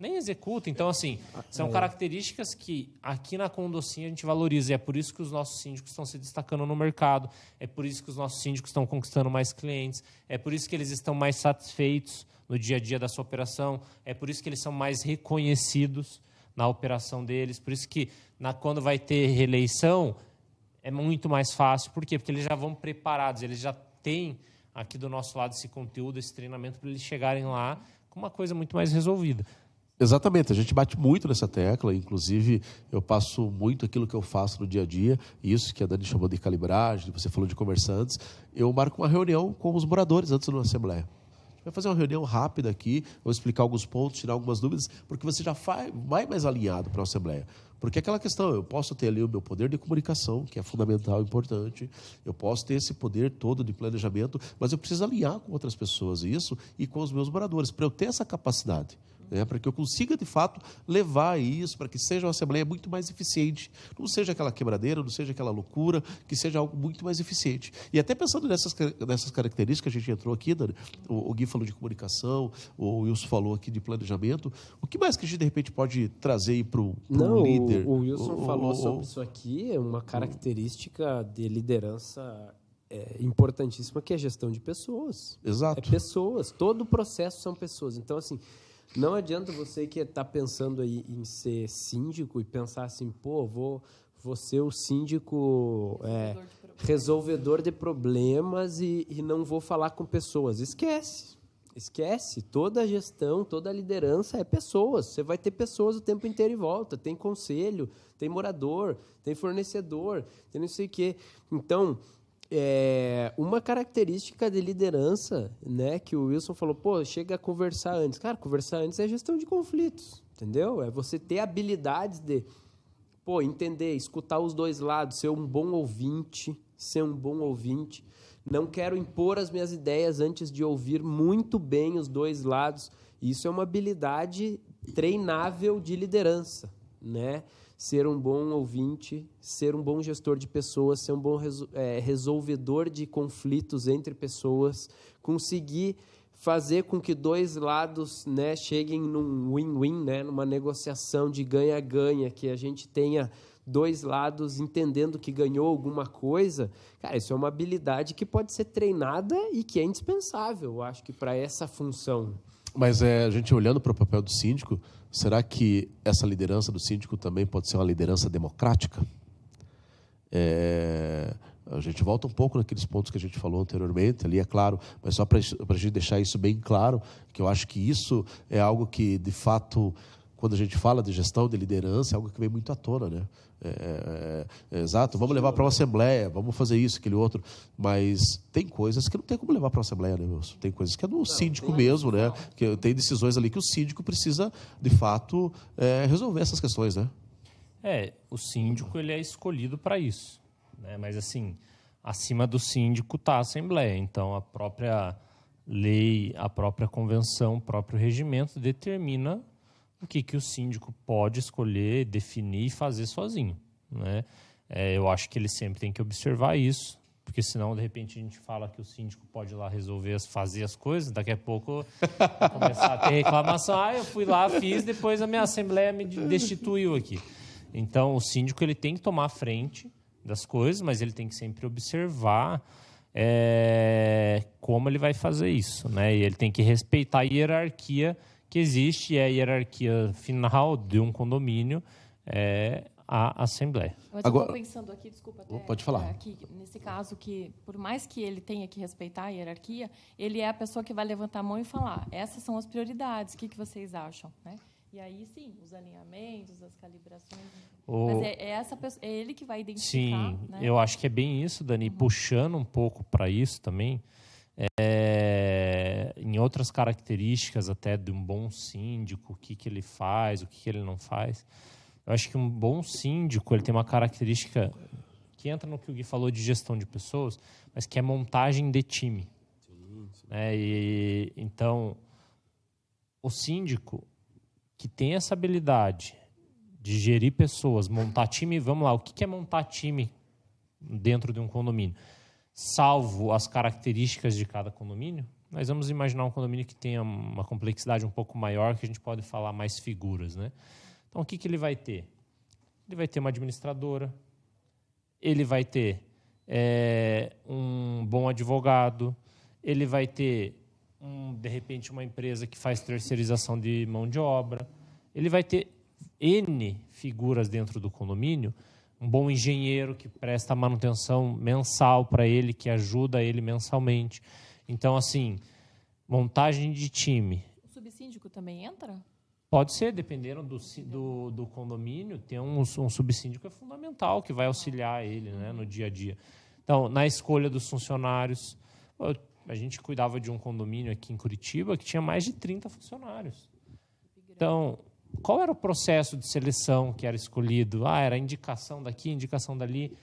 Nem executa. Então, assim, são características que aqui na Condosim a gente valoriza. E é por isso que os nossos síndicos estão se destacando no mercado. É por isso que os nossos síndicos estão conquistando mais clientes. É por isso que eles estão mais satisfeitos no dia a dia da sua operação. É por isso que eles são mais reconhecidos na operação deles. Por isso que quando vai ter reeleição é muito mais fácil. Por quê? Porque eles já vão preparados. Eles já têm aqui do nosso lado esse conteúdo, esse treinamento para eles chegarem lá com uma coisa muito mais resolvida. Exatamente, a gente bate muito nessa tecla, inclusive eu passo muito aquilo que eu faço no dia a dia, isso que a Dani chamou de calibragem, você falou de conversantes, eu marco uma reunião com os moradores antes da Assembleia. A gente vai fazer uma reunião rápida aqui, vou explicar alguns pontos, tirar algumas dúvidas, porque você já vai mais alinhado para a Assembleia. Porque é aquela questão, eu posso ter ali o meu poder de comunicação, que é fundamental, importante, eu posso ter esse poder todo de planejamento, mas eu preciso alinhar com outras pessoas isso e com os meus moradores, para eu ter essa capacidade. Para que eu consiga, de fato, levar isso, para que seja uma Assembleia muito mais eficiente. Não seja aquela quebradeira, não seja aquela loucura, que seja algo muito mais eficiente. E até pensando nessas características que a gente entrou aqui, Dani, o Gui falou de comunicação, o Wilson falou aqui de planejamento, o que mais que a gente, de repente, pode trazer aí para um líder? O Wilson falou sobre isso aqui, é uma característica de liderança importantíssima, que é a gestão de pessoas. Exato. É pessoas, todo o processo são pessoas. Então, assim... Não adianta você que está pensando aí em ser síndico e pensar assim, vou ser o síndico resolvedor de problemas e não vou falar com pessoas. Esquece. Toda a gestão, toda a liderança é pessoas. Você vai ter pessoas o tempo inteiro em volta. Tem conselho, tem morador, tem fornecedor, tem não sei o quê. Então... uma característica de liderança, né, que o Wilson falou, chega a conversar antes. Cara, conversar antes é gestão de conflitos, entendeu? É você ter habilidades de, entender, escutar os dois lados, ser um bom ouvinte, Não quero impor as minhas ideias antes de ouvir muito bem os dois lados. Isso é uma habilidade treinável de liderança, né? Ser um bom ouvinte, ser um bom gestor de pessoas, ser um bom resolvedor de conflitos entre pessoas, conseguir fazer com que dois lados, né, cheguem num win-win, né, numa negociação de ganha-ganha, que a gente tenha dois lados entendendo que ganhou alguma coisa. Cara, isso é uma habilidade que pode ser treinada e que é indispensável, eu acho que para essa função. Mas a gente olhando para o papel do síndico, será que essa liderança do síndico também pode ser uma liderança democrática? A gente volta um pouco naqueles pontos que a gente falou anteriormente, ali é claro, mas só para a gente deixar isso bem claro, que eu acho que isso é algo que, de fato, quando a gente fala de gestão, de liderança, é algo que vem muito à tona, né? Exato, vamos levar para uma assembleia, vamos fazer isso, aquele outro, mas tem coisas que não tem como levar para uma assembleia, né, Wilson? Tem coisas que é do síndico mesmo, né? Que tem decisões ali que o síndico precisa, de fato, resolver essas questões, né? O síndico ele é escolhido para isso, né? Mas, assim, acima do síndico está a assembleia, então a própria lei, a própria convenção, o próprio regimento determina o que o síndico pode escolher, definir e fazer sozinho, né? Eu acho que ele sempre tem que observar isso, porque senão, de repente, a gente fala que o síndico pode ir lá resolver, fazer as coisas, daqui a pouco vai começar a ter reclamação, eu fui lá, fiz, depois a minha assembleia me destituiu aqui. Então, o síndico ele tem que tomar a frente das coisas, mas ele tem que sempre observar como ele vai fazer isso, né? E ele tem que respeitar a hierarquia que existe, e a hierarquia final de um condomínio é a assembleia. Mas eu estou pensando aqui, desculpa, pode falar. Aqui, nesse caso, que por mais que ele tenha que respeitar a hierarquia, ele é a pessoa que vai levantar a mão e falar, essas são as prioridades, o que vocês acham, né? E aí, sim, os alinhamentos, as calibrações. Mas é ele que vai identificar. Sim, né? Eu acho que é bem isso, Dani. Puxando um pouco para isso também, em outras características até de um bom síndico, o que ele faz, o que ele não faz. Eu acho que um bom síndico ele tem uma característica que entra no que o Gui falou de gestão de pessoas, mas que é montagem de time. Sim. Então, o síndico que tem essa habilidade de gerir pessoas, montar time, vamos lá, o que é montar time dentro de um condomínio? Salvo as características de cada condomínio, nós vamos imaginar um condomínio que tenha uma complexidade um pouco maior, que a gente pode falar mais figuras, né? Então, o que ele vai ter? Ele vai ter uma administradora, ele vai ter um bom advogado, ele vai ter, de repente, uma empresa que faz terceirização de mão de obra, ele vai ter N figuras dentro do condomínio, um bom engenheiro que presta manutenção mensal para ele, que ajuda ele mensalmente. Então, assim, montagem de time. O subsíndico também entra? Pode ser, dependendo do condomínio, tem um subsíndico é fundamental, que vai auxiliar ele, né, no dia a dia. Então, na escolha dos funcionários, a gente cuidava de um condomínio aqui em Curitiba que tinha mais de 30 funcionários. Então, qual era o processo de seleção que era escolhido? Era indicação daqui, indicação dali.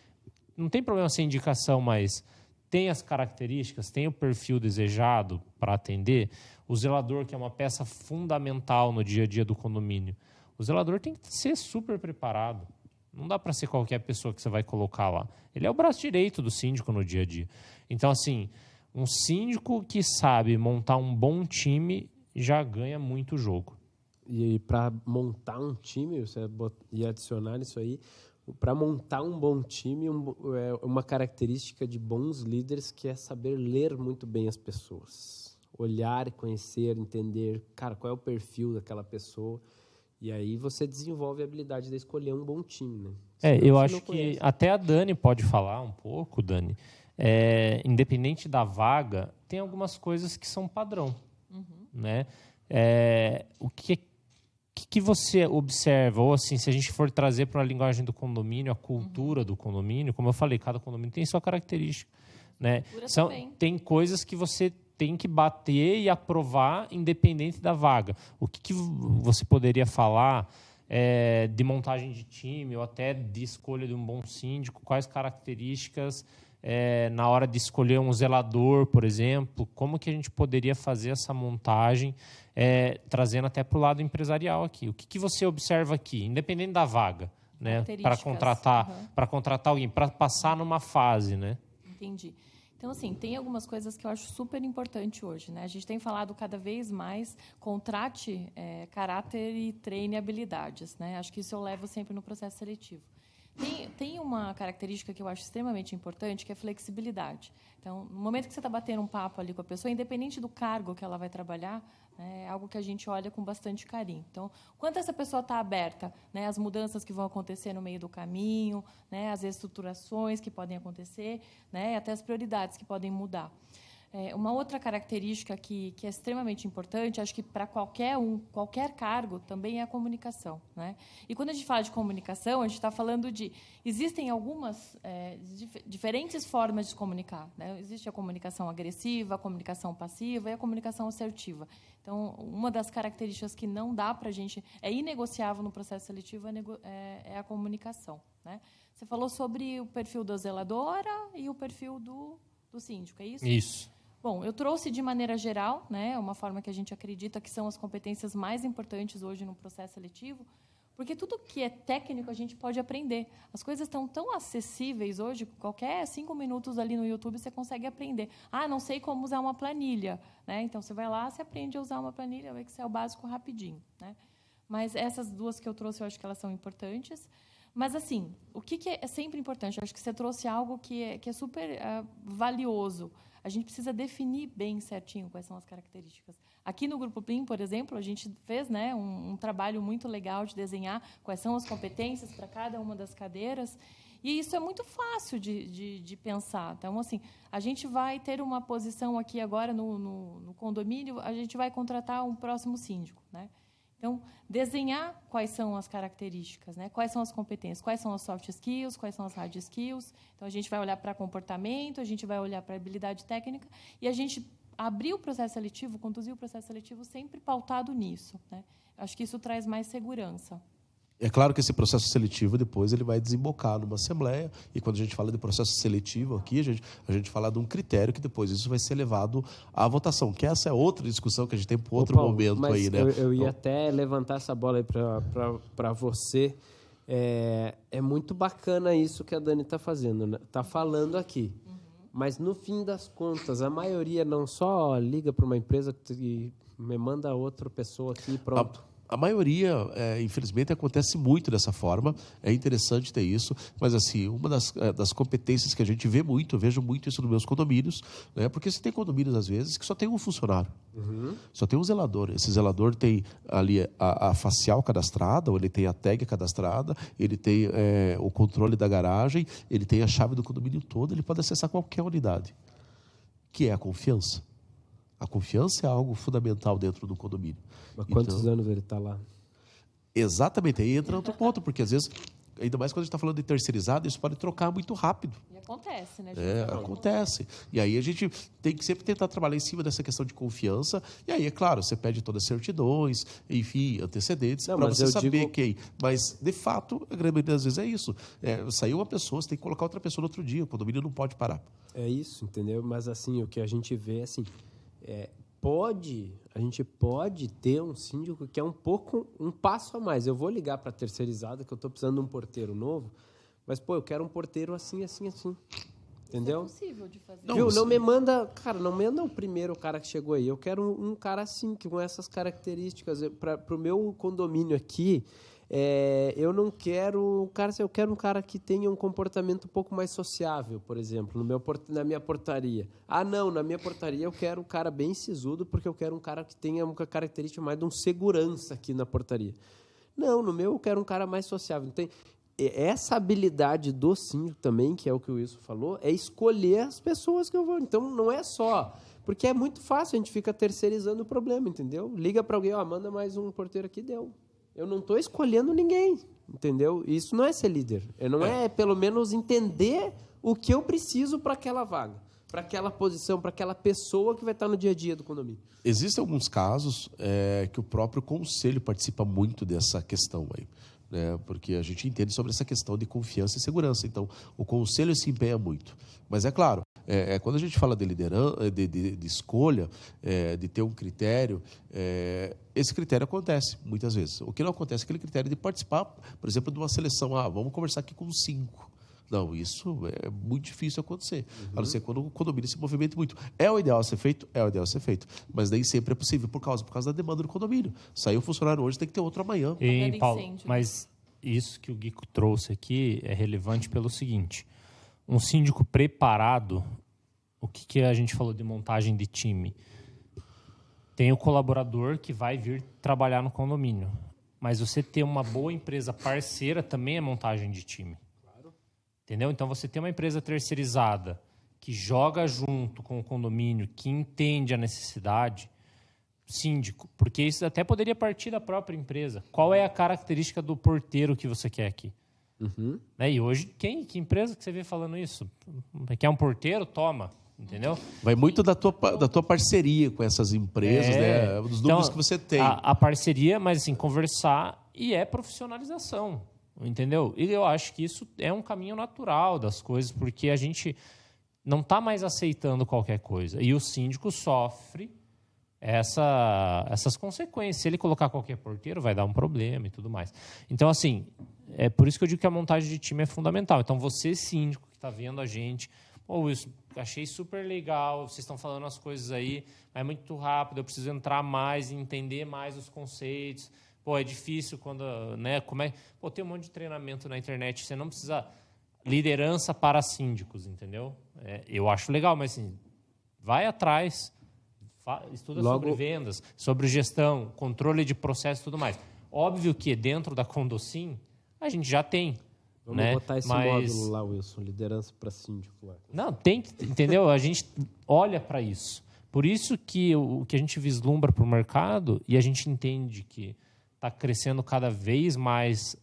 Não tem problema ser indicação, mas tem as características, tem o perfil desejado para atender. O zelador, que é uma peça fundamental no dia a dia do condomínio, o zelador tem que ser super preparado. Não dá para ser qualquer pessoa que você vai colocar lá. Ele é o braço direito do síndico no dia a dia. Então, assim, um síndico que sabe montar um bom time já ganha muito jogo. E para montar um time, você ia adicionar isso aí, para montar um bom time, uma característica de bons líderes que é saber ler muito bem as pessoas. Olhar, conhecer, entender, cara, qual é o perfil daquela pessoa. E aí você desenvolve a habilidade de escolher um bom time, né? Eu acho que até a Dani pode falar um pouco, Dani. Independente da vaga, tem algumas coisas que são padrão. Né? O que você observa? Ou assim, se a gente for trazer para a linguagem do condomínio, a cultura do condomínio, como eu falei, cada condomínio tem sua característica. Né? Tem coisas que você tem que bater e aprovar independente da vaga. O que você poderia falar de montagem de time ou até de escolha de um bom síndico? Quais características na hora de escolher um zelador, por exemplo, como que a gente poderia fazer essa montagem, trazendo até para o lado empresarial aqui? O que você observa aqui, independente da vaga, né, para contratar alguém, para passar numa fase, né? Entendi. Então, assim, tem algumas coisas que eu acho super importante hoje, né? A gente tem falado cada vez mais, contrate caráter e treine habilidades, né? Acho que isso eu levo sempre no processo seletivo. Tem uma característica que eu acho extremamente importante, que é flexibilidade. Então, no momento que você está batendo um papo ali com a pessoa, independente do cargo que ela vai trabalhar, né, é algo que a gente olha com bastante carinho. Então, quanto essa pessoa está aberta, né, às mudanças que vão acontecer no meio do caminho, né, às reestruturações que podem acontecer, né, até as prioridades que podem mudar. Uma outra característica que é extremamente importante, acho que para qualquer cargo, também é a comunicação, né? E quando a gente fala de comunicação, a gente está falando existem algumas diferentes formas de se comunicar, né? Existe a comunicação agressiva, a comunicação passiva e a comunicação assertiva. Então, uma das características que não dá para a gente, é inegociável no processo seletivo, é a comunicação, né? Você falou sobre o perfil da zeladora e o perfil do síndico, é isso? Isso. Bom, eu trouxe de maneira geral, né, uma forma que a gente acredita que são as competências mais importantes hoje no processo seletivo, porque tudo que é técnico a gente pode aprender. As coisas estão tão acessíveis hoje, qualquer 5 minutos ali no YouTube você consegue aprender. Não sei como usar uma planilha, né? Então você vai lá, você aprende a usar uma planilha, o Excel básico rapidinho, né? Mas essas duas que eu trouxe, eu acho que elas são importantes. Mas, assim, o que é sempre importante? Eu acho que você trouxe algo que é super valioso. A gente precisa definir bem certinho quais são as características. Aqui no Grupo PLIM, por exemplo, a gente fez, né, um trabalho muito legal de desenhar quais são as competências para cada uma das cadeiras. E isso é muito fácil de pensar. Então, assim, a gente vai ter uma posição aqui agora no condomínio, a gente vai contratar um próximo síndico, né? Então, desenhar quais são as características, né? Quais são as competências, quais são as soft skills, quais são as hard skills. Então, a gente vai olhar para comportamento, a gente vai olhar para habilidade técnica e a gente abrir o processo seletivo, conduzir o processo seletivo sempre pautado nisso, né? Acho que isso traz mais segurança. É claro que esse processo seletivo depois ele vai desembocar numa assembleia e quando a gente fala de processo seletivo aqui, a gente fala de um critério que depois isso vai ser levado à votação, que essa é outra discussão que a gente tem para outro momento aí, né? Eu ia até levantar essa bola aí para você. É muito bacana isso que a Dani está fazendo, né? Tá falando aqui. Mas, no fim das contas, a maioria não só liga para uma empresa e me manda outra pessoa aqui e pronto. A maioria, infelizmente, acontece muito dessa forma. É interessante ter isso. Mas, assim, uma das competências que a gente vê muito, eu vejo muito isso nos meus condomínios, né? Porque você tem condomínios, às vezes, que só tem um funcionário. Só tem um zelador. Esse zelador tem ali a facial cadastrada, ou ele tem a tag cadastrada, ele tem o controle da garagem, ele tem a chave do condomínio todo, ele pode acessar qualquer unidade. Que é a confiança. A confiança é algo fundamental dentro do condomínio. Mas quantos anos ele está lá? Exatamente, aí entra outro ponto, porque às vezes, ainda mais quando a gente está falando de terceirizado, isso pode trocar muito rápido. E acontece, né? Acontece. E aí a gente tem que sempre tentar trabalhar em cima dessa questão de confiança. E aí, é claro, você pede todas as certidões, enfim, antecedentes, para você saber quem. Mas, de fato, a grande maioria das vezes é isso. Saiu uma pessoa, você tem que colocar outra pessoa no outro dia. O condomínio não pode parar. É isso, entendeu? Mas, assim, o que a gente vê, assim... a gente pode ter um síndico que é um passo a mais. Eu vou ligar para a terceirizada que eu estou precisando de um porteiro novo, mas, eu quero um porteiro assim, assim, assim. Entendeu? Isso é possível de fazer. Não me manda, cara, não me manda o primeiro cara que chegou aí. Eu quero um cara assim, com essas características. Para o meu condomínio aqui, eu não quero eu quero um cara que tenha um comportamento um pouco mais sociável, por exemplo, na minha portaria. Não, na minha portaria eu quero um cara bem sisudo, porque eu quero um cara que tenha uma característica mais de um segurança aqui na portaria. Não, no meu eu quero um cara mais sociável. Então, essa habilidade do síndico também, que é o que o Wilson falou, é escolher as pessoas que eu vou. Então, não é só... Porque é muito fácil, a gente fica terceirizando o problema, entendeu? Liga para alguém, manda mais um porteiro aqui, deu. Eu não estou escolhendo ninguém, entendeu? Isso não é ser líder. Não é, pelo menos, entender o que eu preciso para aquela vaga, para aquela posição, para aquela pessoa que vai estar no dia a dia do condomínio. Existem alguns casos que o próprio conselho participa muito dessa questão aí. né? Porque a gente entende sobre essa questão de confiança e segurança. Então, o conselho se empenha muito. Mas é claro, quando a gente fala de liderança, de escolha, de ter um critério, esse critério acontece muitas vezes. O que não acontece é aquele critério de participar, por exemplo, de uma seleção. Vamos conversar aqui com 5. Não, isso é muito difícil acontecer, a não ser quando o condomínio se movimenta muito. É o ideal a ser feito? É o ideal a ser feito. Mas nem sempre é possível por causa da demanda do condomínio. Saiu um funcionário hoje, tem que ter outro amanhã. E, Paulo, mas isso que o Gui trouxe aqui é relevante pelo seguinte. Um síndico preparado, o que a gente falou de montagem de time? Tem o colaborador que vai vir trabalhar no condomínio. Mas você ter uma boa empresa parceira também é montagem de time. Entendeu? Então, você tem uma empresa terceirizada que joga junto com o condomínio, que entende a necessidade, síndico, porque isso até poderia partir da própria empresa. Qual é a característica do porteiro que você quer aqui? E hoje, que empresa que você vê falando isso? Quer um porteiro? Toma. Entendeu? Vai muito da tua parceria com essas empresas, né? Dos números que você tem. A parceria, mas assim, conversar e profissionalização. Entendeu? E eu acho que isso é um caminho natural das coisas, porque a gente não está mais aceitando qualquer coisa. E o síndico sofre essas consequências. Se ele colocar qualquer porteiro, vai dar um problema e tudo mais. Então, assim, é por isso que eu digo que a montagem de time é fundamental. Então, você, síndico, que está vendo a gente, Wilson, achei super legal, vocês estão falando as coisas aí, mas é muito rápido, eu preciso entrar mais e entender mais os conceitos. É difícil quando, né, tem um monte de treinamento na internet, você não precisa liderança para síndicos, entendeu? Eu acho legal, mas assim, vai atrás, estuda sobre vendas, sobre gestão, controle de processo e tudo mais. Óbvio que dentro da Condosim, a gente já tem. Vamos botar esse módulo lá, Wilson, liderança para síndico lá. Não, tem que, entendeu? A gente olha para isso. Por isso que o que a gente vislumbra para o mercado, e a gente entende que está crescendo cada vez mais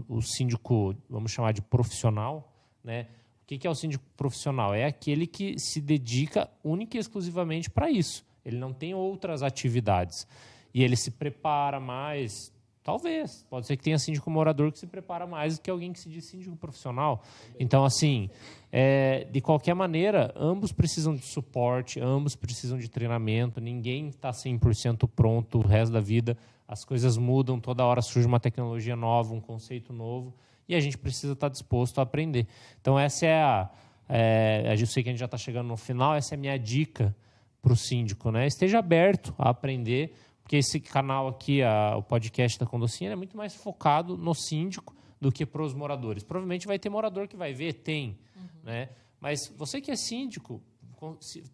o síndico, vamos chamar de profissional, né? O que é o síndico profissional? É aquele que se dedica única e exclusivamente para isso. Ele não tem outras atividades. E ele se prepara mais, talvez. Pode ser que tenha síndico morador que se prepara mais do que alguém que se diz síndico profissional. Então, assim, de qualquer maneira, ambos precisam de suporte, ambos precisam de treinamento, ninguém está 100% pronto o resto da vida. As coisas mudam, toda hora surge uma tecnologia nova, um conceito novo, e a gente precisa estar disposto a aprender. Então, essa eu sei que a gente já está chegando no final, essa é a minha dica para o síndico, né? Esteja aberto a aprender, porque esse canal aqui, o podcast da Condocinha, é muito mais focado no síndico do que para os moradores. Provavelmente vai ter morador que vai ver, né? Mas você que é síndico,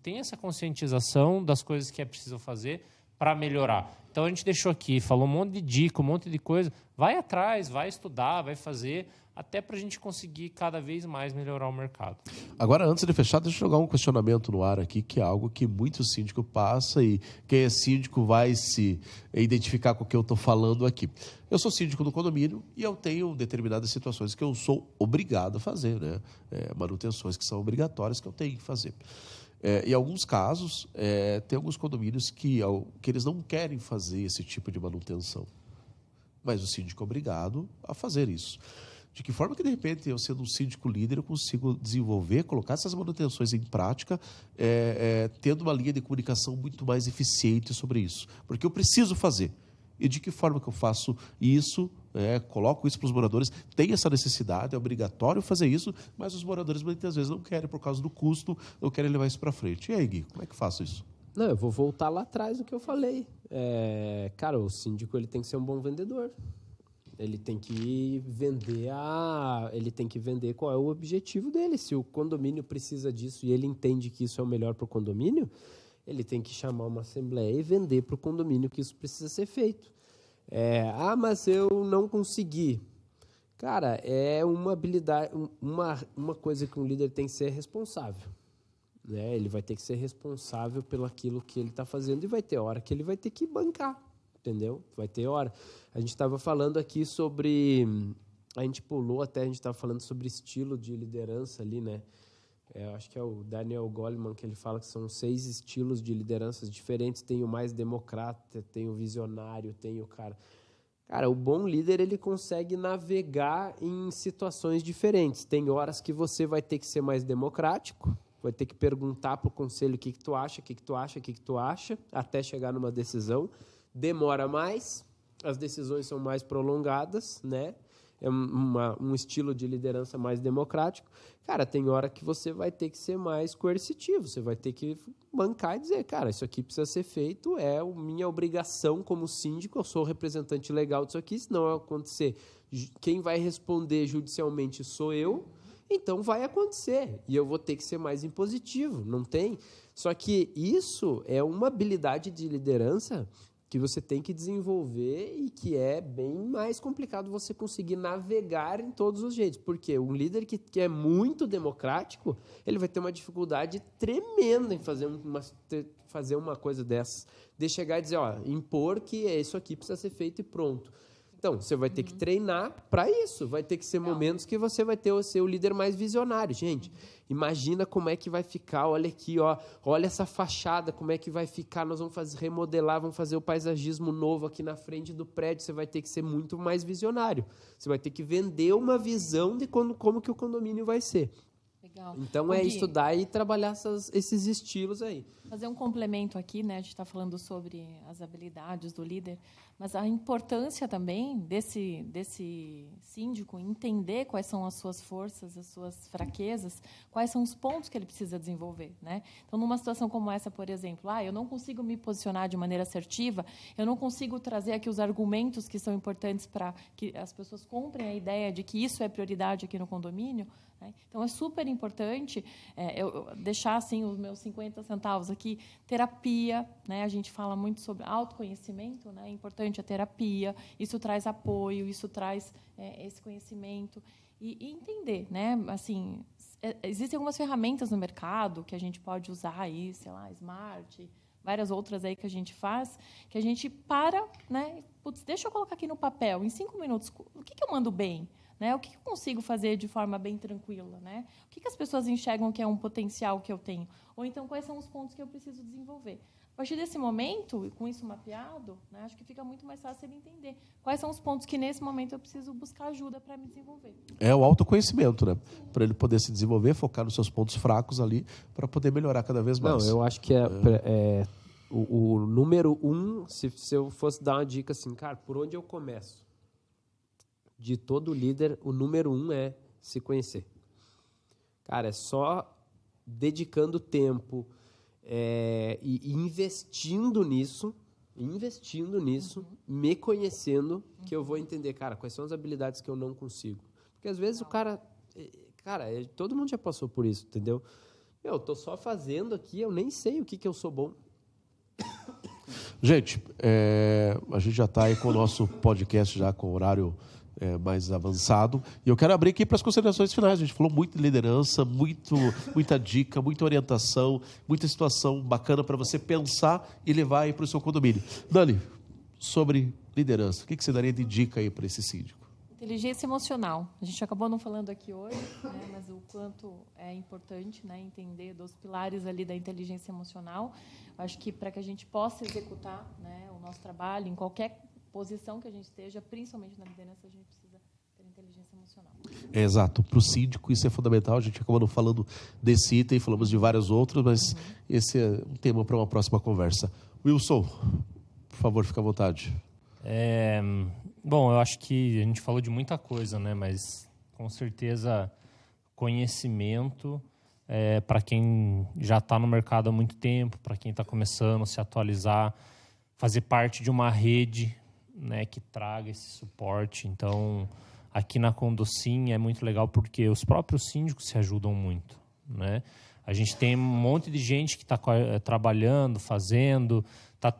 tem essa conscientização das coisas que é preciso fazer para melhorar. Então, a gente deixou aqui, falou um monte de dica, um monte de coisa. Vai atrás, vai estudar, vai fazer, até para a gente conseguir cada vez mais melhorar o mercado. Agora, antes de fechar, deixa eu jogar um questionamento no ar aqui, que é algo que muito síndico passa e quem é síndico vai se identificar com o que eu estou falando aqui. Eu sou síndico do condomínio e eu tenho determinadas situações que eu sou obrigado a fazer, né? Manutenções que são obrigatórias que eu tenho que fazer. Em alguns casos, tem alguns condomínios que eles não querem fazer esse tipo de manutenção. Mas o síndico é obrigado a fazer isso. De que forma que, de repente, eu sendo um síndico líder, eu consigo desenvolver, colocar essas manutenções em prática, tendo uma linha de comunicação muito mais eficiente sobre isso? Porque eu preciso fazer. E de que forma que eu faço isso, coloco isso para os moradores, tem essa necessidade, é obrigatório fazer isso, mas os moradores muitas vezes não querem por causa do custo, não querem levar isso para frente. E aí, Gui, como é que eu faço isso? Não, eu vou voltar lá atrás do que eu falei. Cara, o síndico ele tem que ser um bom vendedor. Ele tem que vender qual é o objetivo dele. Se o condomínio precisa disso e ele entende que isso é o melhor para o condomínio, ele tem que chamar uma assembleia e vender para o condomínio que isso precisa ser feito. Mas eu não consegui. Cara, é uma habilidade, uma coisa que um líder tem que ser responsável. Né? Ele vai ter que ser responsável pelo aquilo que ele está fazendo e vai ter hora que ele vai ter que bancar, entendeu? Vai ter hora. A gente estava falando aqui sobre... A gente pulou até, a gente estava falando sobre estilo de liderança ali, né? Acho que é o Daniel Goleman que ele fala que são 6 estilos de lideranças diferentes. Tem o mais democrata, tem o visionário, tem o cara... Cara, o bom líder, ele consegue navegar em situações diferentes. Tem horas que você vai ter que ser mais democrático, vai ter que perguntar para o conselho o que tu acha, até chegar numa decisão. Demora mais, as decisões são mais prolongadas, né? É um estilo de liderança mais democrático. Cara, tem hora que você vai ter que ser mais coercitivo, você vai ter que bancar e dizer, cara, isso aqui precisa ser feito, é minha obrigação como síndico, eu sou o representante legal disso aqui, se não acontecer, quem vai responder judicialmente sou eu, então vai acontecer, e eu vou ter que ser mais impositivo, não tem? Só que isso é uma habilidade de liderança que você tem que desenvolver e que é bem mais complicado você conseguir navegar em todos os jeitos. Porque um líder que é muito democrático, ele vai ter uma dificuldade tremenda em fazer uma coisa dessas. De chegar e dizer, impor que isso aqui precisa ser feito e pronto. Então, você vai ter que treinar para isso. Vai ter que ser momentos que você vai ter o seu líder mais visionário. Gente, imagina como é que vai ficar. Olha aqui, olha essa fachada, como é que vai ficar. Nós vamos remodelar, vamos fazer o paisagismo novo aqui na frente do prédio. Você vai ter que ser muito mais visionário. Você vai ter que vender uma visão de como que o condomínio vai ser. Legal. Então, estudar e trabalhar esses estilos aí. Fazer um complemento aqui, né? A gente está falando sobre as habilidades do líder, mas a importância também desse síndico entender quais são as suas forças, as suas fraquezas, quais são os pontos que ele precisa desenvolver, né? Então, numa situação como essa, por exemplo, eu não consigo me posicionar de maneira assertiva, eu não consigo trazer aqui os argumentos que são importantes para que as pessoas comprem a ideia de que isso é prioridade aqui no condomínio, né? Então, é super importante eu deixar assim, os meus 50 centavos aqui, terapia, né? A gente fala muito sobre autoconhecimento, né? É importante a terapia, isso traz apoio, isso traz esse conhecimento e entender, né? Assim, existem algumas ferramentas no mercado que a gente pode usar aí, sei lá, Smart, várias outras aí que a gente faz, que a gente para, né? Putz, deixa eu colocar aqui no papel, em 5 minutos, o que eu mando bem? Né? O que eu consigo fazer de forma bem tranquila? Né? O que as pessoas enxergam que é um potencial que eu tenho? Ou então, quais são os pontos que eu preciso desenvolver? A partir desse momento, com isso mapeado, né, acho que fica muito mais fácil ele entender quais são os pontos que, nesse momento, eu preciso buscar ajuda para me desenvolver. É o autoconhecimento, né? Para ele poder se desenvolver, focar nos seus pontos fracos ali, para poder melhorar cada vez mais. Não, eu acho que o número 1, se eu fosse dar uma dica assim, cara, por onde eu começo? De todo líder, o número 1 é se conhecer. Cara, é só dedicando tempo e investindo nisso, me conhecendo, que eu vou entender, cara, quais são as habilidades que eu não consigo. Porque às vezes o cara, todo mundo já passou por isso, entendeu? Eu tô só fazendo aqui, eu nem sei o que eu sou bom. Gente, a gente já está aí com o nosso podcast, já com o horário mais avançado. E eu quero abrir aqui para as considerações finais. A gente falou muito de liderança, muita dica, muita orientação, muita situação bacana para você pensar e levar aí para o seu condomínio. Dani, sobre liderança, o que você daria de dica aí para esse síndico? Inteligência emocional. A gente acabou não falando aqui hoje, né, mas o quanto é importante, né, entender dos pilares ali da inteligência emocional. Acho que para que a gente possa executar, né, o nosso trabalho em qualquer posição que a gente esteja, principalmente na liderança, a gente precisa ter inteligência emocional. Exato. Para o síndico isso é fundamental. A gente acabou não falando desse item, falamos de vários outros, mas esse é um tema para uma próxima conversa. Wilson, por favor, fique à vontade. Bom, eu acho que a gente falou de muita coisa, né? Mas com certeza conhecimento para quem já está no mercado há muito tempo, para quem está começando a se atualizar, fazer parte de uma rede, né, que traga esse suporte. Então, aqui na Condocin é muito legal porque os próprios síndicos se ajudam muito, né? A gente tem um monte de gente que está trabalhando, fazendo, está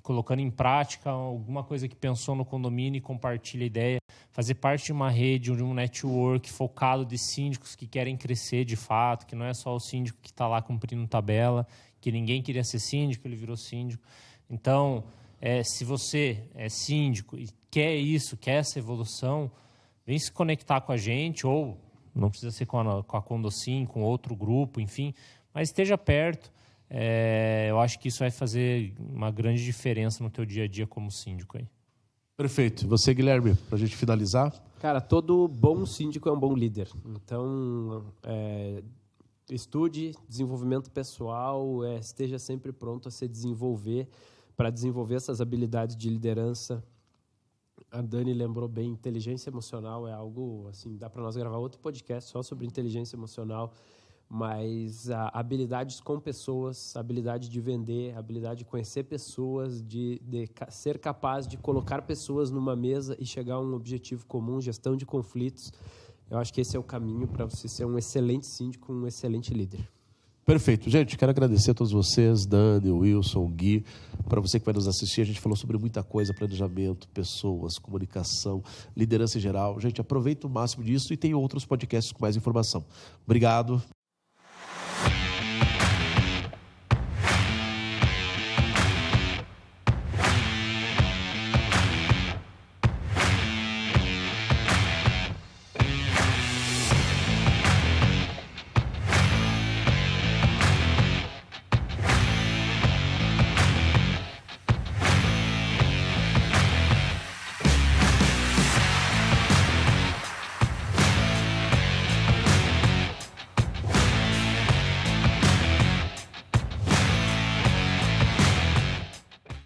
colocando em prática alguma coisa que pensou no condomínio e compartilha a ideia. Fazer parte de uma rede, de um network focado de síndicos que querem crescer de fato, que não é só o síndico que está lá cumprindo tabela, que ninguém queria ser síndico, ele virou síndico. Então, se você é síndico e quer isso, quer essa evolução, vem se conectar com a gente, ou não precisa ser com a Condocin, com outro grupo, enfim, mas esteja perto. Eu acho que isso vai fazer uma grande diferença no teu dia a dia como síndico aí. Perfeito. Você, Guilherme, para a gente finalizar? Cara, todo bom síndico é um bom líder. Então, estude desenvolvimento pessoal, esteja sempre pronto a se desenvolver, para desenvolver essas habilidades de liderança. A Dani lembrou bem, inteligência emocional é algo, assim, dá para nós gravar outro podcast só sobre inteligência emocional, mas habilidades com pessoas, habilidade de vender, habilidade de conhecer pessoas, de ser capaz de colocar pessoas numa mesa e chegar a um objetivo comum, gestão de conflitos. Eu acho que esse é o caminho para você ser um excelente síndico, um excelente líder. Perfeito. Gente, quero agradecer a todos vocês, Dani, Wilson, Gui. Para você que vai nos assistir, a gente falou sobre muita coisa, planejamento, pessoas, comunicação, liderança em geral. Gente, aproveita o máximo disso e tem outros podcasts com mais informação. Obrigado.